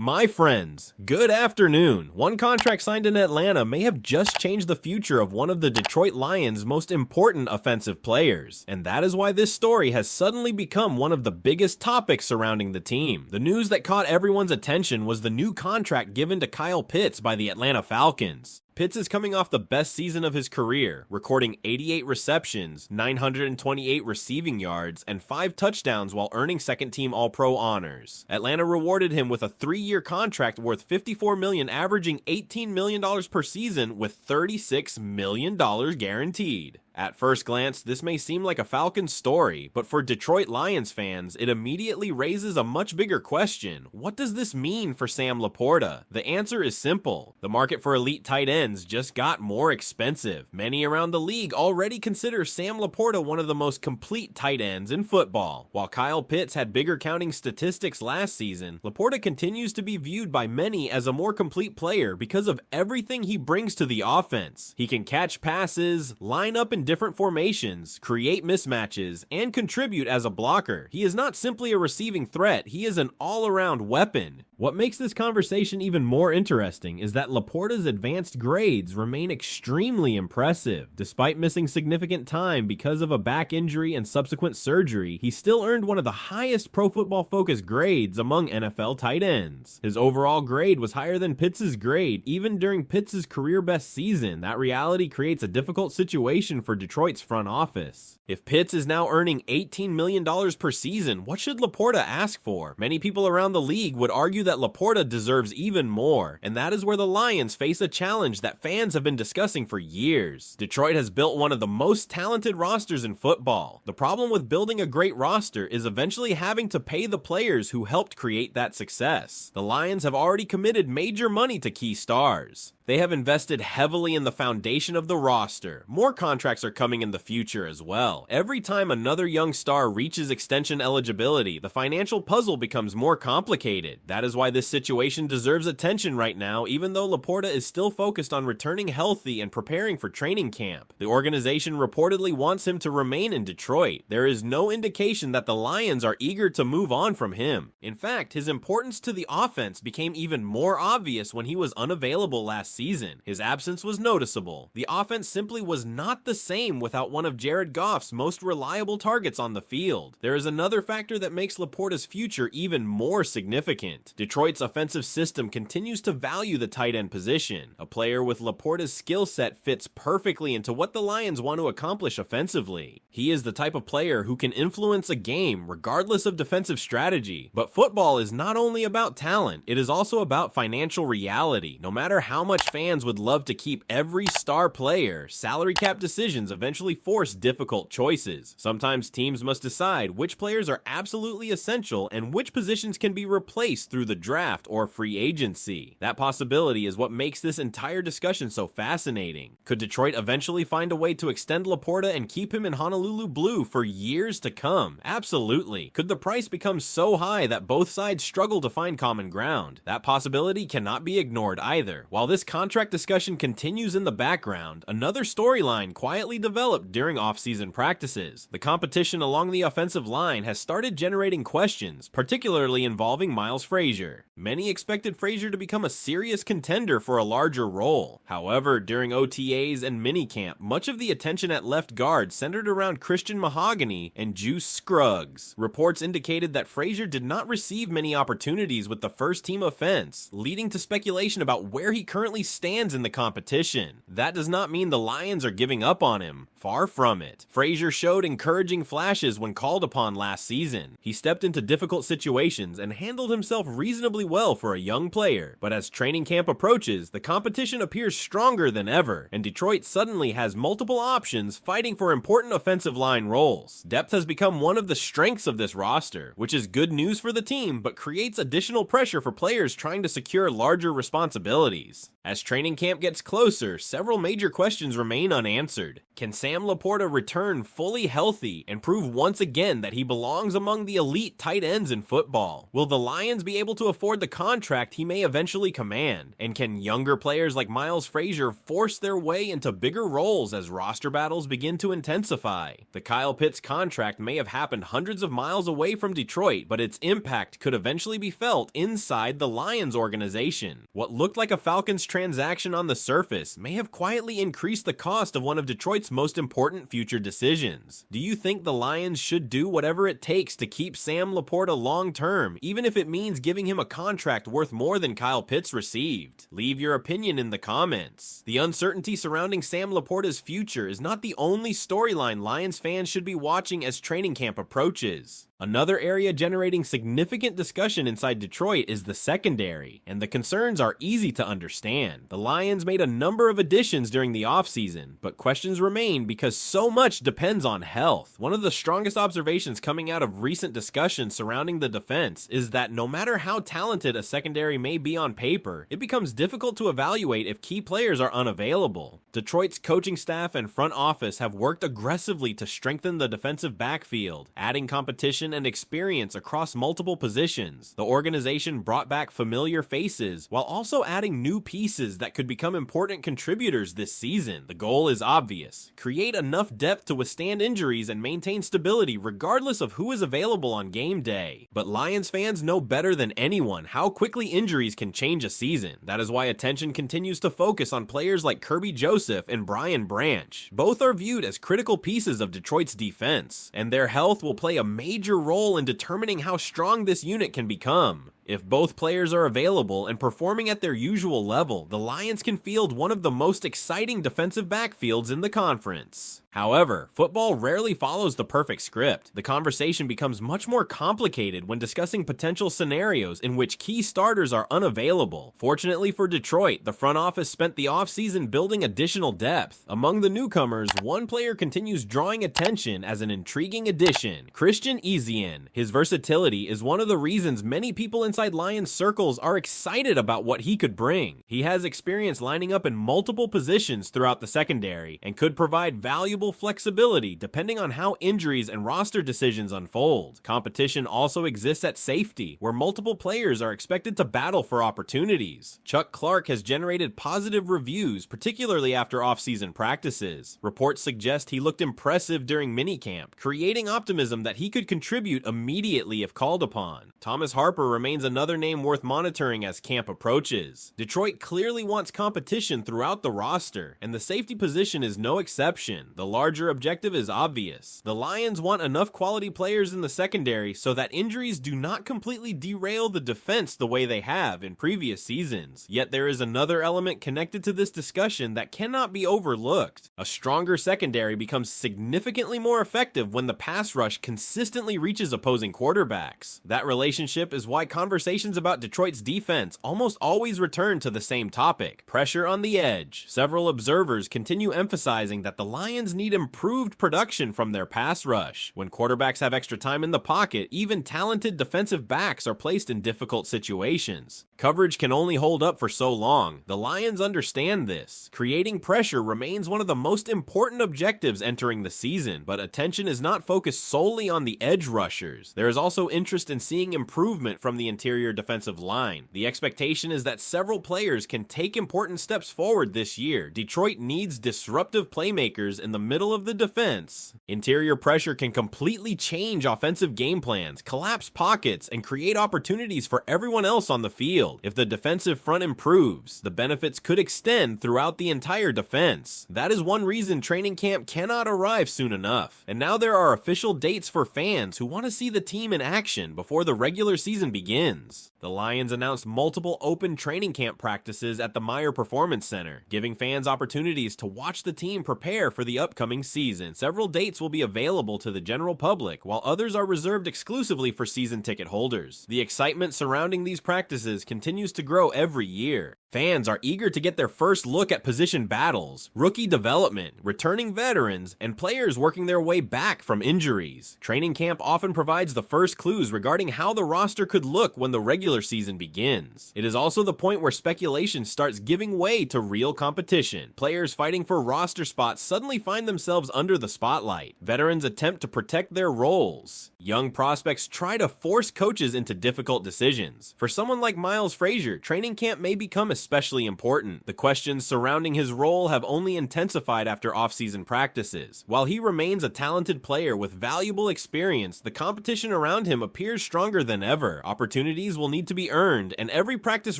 My friends, good afternoon. One contract signed in Atlanta may have just changed the future of one of the Detroit Lions' most important offensive players, and that is why this story has suddenly become one of the biggest topics surrounding the team. The news that caught everyone's attention was the new contract given to Kyle Pitts by the Atlanta Falcons. Pitts is coming off the best season of his career, recording 88 receptions, 928 receiving yards, and 5 touchdowns while earning second-team All-Pro honors. Atlanta rewarded him with a 3-year contract worth $54 million, averaging $18 million per season with $36 million guaranteed. At first glance, this may seem like a Falcons story, but for Detroit Lions fans, it immediately raises a much bigger question. What does this mean for Sam Laporta? The answer is simple. The market for elite tight ends just got more expensive. Many around the league already consider Sam Laporta one of the most complete tight ends in football. While Kyle Pitts had bigger counting statistics last season, Laporta continues to be viewed by many as a more complete player because of everything he brings to the offense. He can catch passes, line up in different formations, create mismatches, and contribute as a blocker. He is not simply a receiving threat, he is an all-around weapon. What makes this conversation even more interesting is that Laporta's advanced grades remain extremely impressive. Despite missing significant time because of a back injury and subsequent surgery, he still earned one of the highest Pro Football Focus grades among NFL tight ends. His overall grade was higher than Pitts' grade, even during Pitts' career-best season. That reality creates a difficult situation for Detroit's front office. If Pitts is now earning $18 million per season, what should Laporta ask for? Many people around the league would argue that Laporta deserves even more, and that is where the Lions face a challenge that fans have been discussing for years. Detroit has built one of the most talented rosters in football. The problem with building a great roster is eventually having to pay the players who helped create that success. The Lions have already committed major money to key stars. They have invested heavily in the foundation of the roster. More contracts are coming in the future as well. Every time another young star reaches extension eligibility, the financial puzzle becomes more complicated. That is why this situation deserves attention right now, even though Laporta is still focused on returning healthy and preparing for training camp. The organization reportedly wants him to remain in Detroit. There is no indication that the Lions are eager to move on from him. In fact, his importance to the offense became even more obvious when he was unavailable last season. His absence was noticeable. The offense simply was not the same without one of Jared Goff's most reliable targets on the field. There is another factor that makes Laporta's future even more significant. Detroit's offensive system continues to value the tight end position. A player with Laporta's skill set fits perfectly into what the Lions want to accomplish offensively. He is the type of player who can influence a game regardless of defensive strategy. But football is not only about talent, it is also about financial reality. No matter how much fans would love to keep every star player, salary cap decisions eventually force difficult choices. Sometimes teams must decide which players are absolutely essential and which positions can be replaced through the draft or free agency. That possibility is what makes this entire discussion so fascinating. Could Detroit eventually find a way to extend Laporta and keep him in Honolulu blue for years to come? Absolutely. Could the price become so high that both sides struggle to find common ground? That possibility cannot be ignored either. While this contract discussion continues in the background, another storyline quietly developed during off-season practices. The competition along the offensive line has started generating questions, particularly involving Miles Frazier. Many expected Frazier to become a serious contender for a larger role. However, during OTAs and minicamp, much of the attention at left guard centered around Christian Mahogany and Juice Scruggs. Reports indicated that Frazier did not receive many opportunities with the first-team offense, leading to speculation about where he currently stands in the competition. That does not mean the Lions are giving up on him. Far from it. Frazier showed encouraging flashes when called upon last season. He stepped into difficult situations and handled himself reasonably well for a young player. But as training camp approaches, the competition appears stronger than ever, and Detroit suddenly has multiple options fighting for important offensive line roles. Depth has become one of the strengths of this roster, which is good news for the team, but creates additional pressure for players trying to secure larger responsibilities. As As training camp gets closer, several major questions remain unanswered. Can Sam Laporta return fully healthy and prove once again that he belongs among the elite tight ends in football? Will the Lions be able to afford the contract he may eventually command? And can younger players like Miles Frazier force their way into bigger roles as roster battles begin to intensify? The Kyle Pitts contract may have happened hundreds of miles away from Detroit, but its impact could eventually be felt inside the Lions organization. What looked like a Falcons transaction on the surface may have quietly increased the cost of one of Detroit's most important future decisions. Do you think the Lions should do whatever it takes to keep Sam Laporta long term, even if it means giving him a contract worth more than Kyle Pitts received? Leave your opinion in the comments. The uncertainty surrounding Sam Laporta's future is not the only storyline Lions fans should be watching as training camp approaches. Another area generating significant discussion inside Detroit is the secondary, and the concerns are easy to understand. The Lions made a number of additions during the offseason, but questions remain because so much depends on health. One of the strongest observations coming out of recent discussions surrounding the defense is that no matter how talented a secondary may be on paper, it becomes difficult to evaluate if key players are unavailable. Detroit's coaching staff and front office have worked aggressively to strengthen the defensive backfield, adding competition and experience across multiple positions. The organization brought back familiar faces while also adding new pieces that could become important contributors this season. The goal is obvious: create enough depth to withstand injuries and maintain stability regardless of who is available on game day. But Lions fans know better than anyone how quickly injuries can change a season. That is why attention continues to focus on players like Kirby Joseph and Brian Branch. Both are viewed as critical pieces of Detroit's defense, and their health will play a major role in determining how strong this unit can become. If both players are available and performing at their usual level, the Lions can field one of the most exciting defensive backfields in the conference. However, football rarely follows the perfect script. The conversation becomes much more complicated when discussing potential scenarios in which key starters are unavailable. Fortunately for Detroit, the front office spent the offseason building additional depth. Among the newcomers, one player continues drawing attention as an intriguing addition: Christian Ezien. His versatility is one of the reasons many people inside Lions circles are excited about what he could bring. He has experience lining up in multiple positions throughout the secondary and could provide valuable flexibility depending on how injuries and roster decisions unfold. Competition also exists at safety, where multiple players are expected to battle for opportunities. Chuck Clark has generated positive reviews, particularly after offseason practices. Reports suggest he looked impressive during minicamp, creating optimism that he could contribute immediately if called upon. Thomas Harper remains another name worth monitoring as camp approaches. Detroit clearly wants competition throughout the roster, and the safety position is no exception. The larger objective is obvious. The Lions want enough quality players in the secondary so that injuries do not completely derail the defense the way they have in previous seasons. Yet there is another element connected to this discussion that cannot be overlooked. A stronger secondary becomes significantly more effective when the pass rush consistently reaches opposing quarterbacks. That relationship is why conversations about Detroit's defense almost always return to the same topic: pressure on the edge. Several observers continue emphasizing that the Lions need improved production from their pass rush. When quarterbacks have extra time in the pocket, even talented defensive backs are placed in difficult situations. Coverage can only hold up for so long. The Lions understand this. Creating pressure remains one of the most important objectives entering the season, but attention is not focused solely on the edge rushers. There is also interest in seeing improvement from the interior defensive line. The expectation is that several players can take important steps forward this year. Detroit needs disruptive playmakers in the middle of the defense. Interior pressure can completely change offensive game plans, collapse pockets, and create opportunities for everyone else on the field. If the defensive front improves, the benefits could extend throughout the entire defense. That is one reason training camp cannot arrive soon enough. And now there are official dates for fans who want to see the team in action before the regular season begins. The Lions announced multiple open training camp practices at the Meyer Performance Center, giving fans opportunities to watch the team prepare for the upcoming season. Several dates will be available to the general public, while others are reserved exclusively for season ticket holders. The excitement surrounding these practices continues to grow every year. Fans are eager to get their first look at position battles, rookie development, returning veterans, and players working their way back from injuries. Training camp often provides the first clues regarding how the roster could look when the regular regular season begins. It is also the point where speculation starts giving way to real competition. Players fighting for roster spots suddenly find themselves under the spotlight. Veterans attempt to protect their roles. Young prospects try to force coaches into difficult decisions. For someone like Miles Frazier, training camp may become especially important. The questions surrounding his role have only intensified after offseason practices. While he remains a talented player with valuable experience, the competition around him appears stronger than ever. Opportunities will need to be earned, and every practice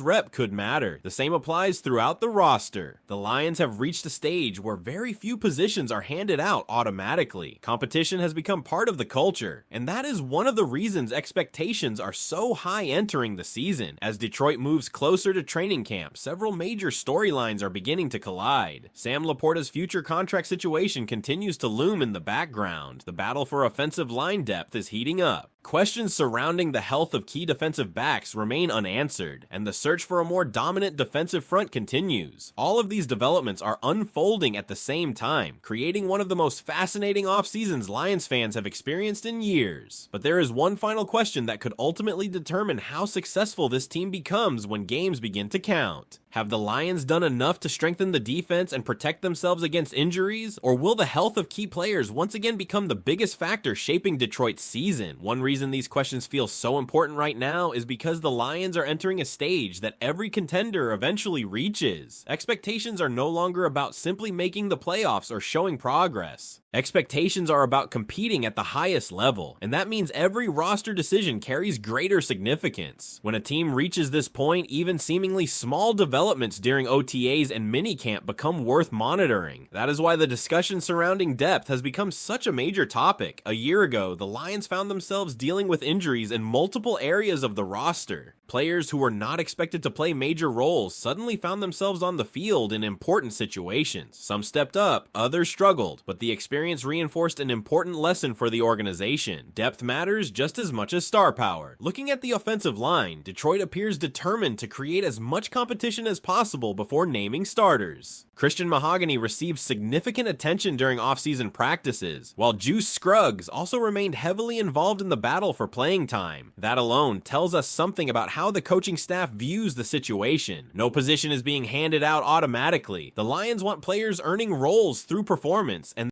rep could matter. The same applies throughout the roster. The Lions have reached a stage where very few positions are handed out automatically. Competition has become part of the culture, and that is one of the reasons expectations are so high entering the season. As Detroit moves closer to training camp, several major storylines are beginning to collide. Sam Laporta's future contract situation continues to loom in the background. The battle for offensive line depth is heating up. Questions surrounding the health of key defensive backs remain unanswered, and the search for a more dominant defensive front continues. All of these developments are unfolding at the same time, creating one of the most fascinating off-seasons Lions fans have experienced in years. But there is one final question that could ultimately determine how successful this team becomes when games begin to count. Have the Lions done enough to strengthen the defense and protect themselves against injuries? Or will the health of key players once again become the biggest factor shaping Detroit's season? One reason these questions feel so important right now is because the Lions are entering a stage that every contender eventually reaches. Expectations are no longer about simply making the playoffs or showing progress. Expectations are about competing at the highest level, and that means every roster decision carries greater significance. When a team reaches this point, even seemingly small developments during OTAs and minicamp become worth monitoring. That is why the discussion surrounding depth has become such a major topic. A year ago, the Lions found themselves dealing with injuries in multiple areas of the roster. Players who were not expected to play major roles suddenly found themselves on the field in important situations. Some stepped up, others struggled, but the experience reinforced an important lesson for the organization. Depth matters just as much as star power. Looking at the offensive line, Detroit appears determined to create as much competition as possible before naming starters. Christian Mahogany received significant attention during offseason practices, while Juice Scruggs also remained heavily involved in the battle for playing time. That alone tells us something about how the coaching staff views the situation. No position is being handed out automatically. The Lions want players earning roles through performance, and